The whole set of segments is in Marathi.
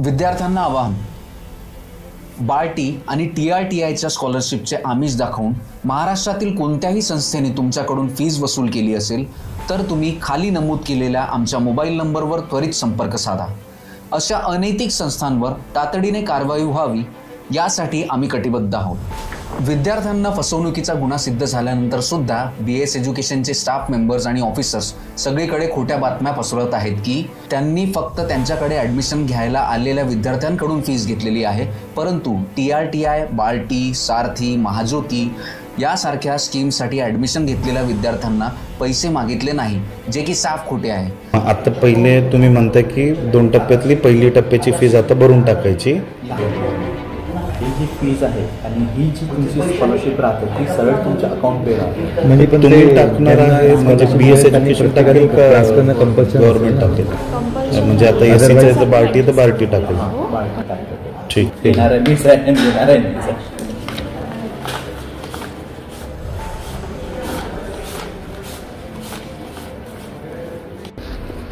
विद्यार्थ्यांना आवाहन, बार्टी आणि TRTIच्या स्कॉलरशिपचे आमिष दाखवून महाराष्ट्रातील कोणत्याही संस्थेने तुमच्याकडून फीज वसूल केली असेल तर तुम्ही खाली नमूद केलेल्या आमच्या मोबाईल नंबरवर त्वरित संपर्क साधा। अशा अनैतिक संस्थांवर तातडीने कारवाई व्हावी यासाठी आम्ही कटिबद्ध आहोत। विद्यार्थ्यांना फसवणुकीचा गुन्हा सिद्ध झाल्यानंतर सुद्धा BS एज्युकेशनचे स्टाफ मेंबर्स आणि ऑफिसर्स सगळीकडे खोट्या बातम्या पसरवत आहेत की त्यांनी फक्त त्यांच्याकडे ॲडमिशन घ्यायला आलेल्या विद्यार्थ्यांकडून फीस घेतलेली आहे, परंतु TRTI, बार्टी, सारथी, महाज्योती यासारख्या स्कीमसाठी ॲडमिशन घेतलेल्या विद्यार्थ्यांना पैसे मागितले नाही, जे की साफ खोटे आहे। आता पहिले तुम्ही म्हणता की 2 टप्प्यातली पहिली टप्प्याची फीज आता भरून टाकायची। ही जी फीज आहे आणि ही जी तुमची स्कॉलरशिप राहते ती सरळ तुमच्या अकाउंट पे राहते। म्हणजे तुम्ही टाकणार आहे म्हणजे BS एज्युकेशन टाकेल का गव्हर्नमेंट टाकेल? म्हणजे आता SC चं तर बार्टी टाकेल। बार्टी टाकेल। ठीक येणार आहे मीच आहे, येणार आहे मीच आहे।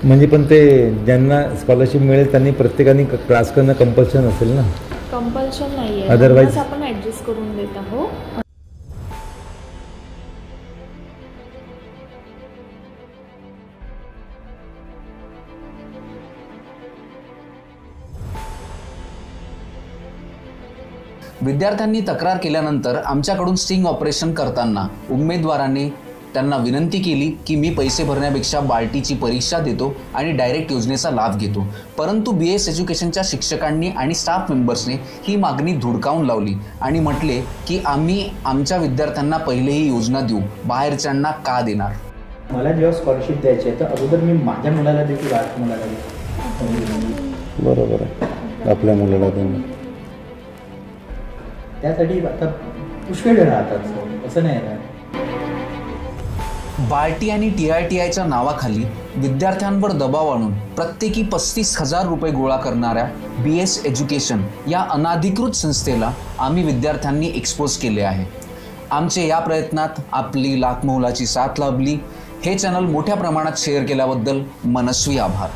म्हणजे पण ते ज्यांना स्कॉलरशिप मिळेल त्यांनी प्रत्येकाने क्लास करणं कंपल्शन असेल ना? कंपल्शन नाहीये, अदरवाइज आपण ऍडजस्ट करून देत आहोत। विद्यार्थ्यांनी तक्रार केल्यानंतर आमच्याकडून स्टिंग ऑपरेशन करताना उमेदवारांनी त्यांना विनंती केली की मी पैसे भरण्यापेक्षा बार्टीची परीक्षा देतो आणि डायरेक्ट योजनेचा लाभ घेतो, परंतु BS एज्युकेशनच्या शिक्षकांनी आणि स्टाफ मेंबर्सने ही मागणी धुडकावून लावली आणि म्हटले की आम्ही आमच्या विद्यार्थ्यांना पहिले ही योजना देऊ, बाहेरच्यांना का देणार। मला जेव्हा स्कॉलरशिप द्यायची आहे तर अगोदर मी माझ्या मुलाला देखील मुलाला देतो। बरोबर आहे, आपल्या मुलाला देणं त्यासाठी आता पुष्कळ जण राहतात, असं नाही ना। बार्टी आणि TRTIच्या नावाखाली विद्यार्थ्यांवर दबाव आणून प्रत्येकी 35,000 रुपये गोळा करणाऱ्या BS एज्युकेशन या अनाधिकृत संस्थेला आम्ही विद्यार्थ्यांनी एक्सपोज केले आहे। आमचे या प्रयत्नात आपली लाखमोलाची साथ लाभली। हे चॅनल मोठ्या प्रमाणात शेअर केल्याबद्दल मनस्वी आभार।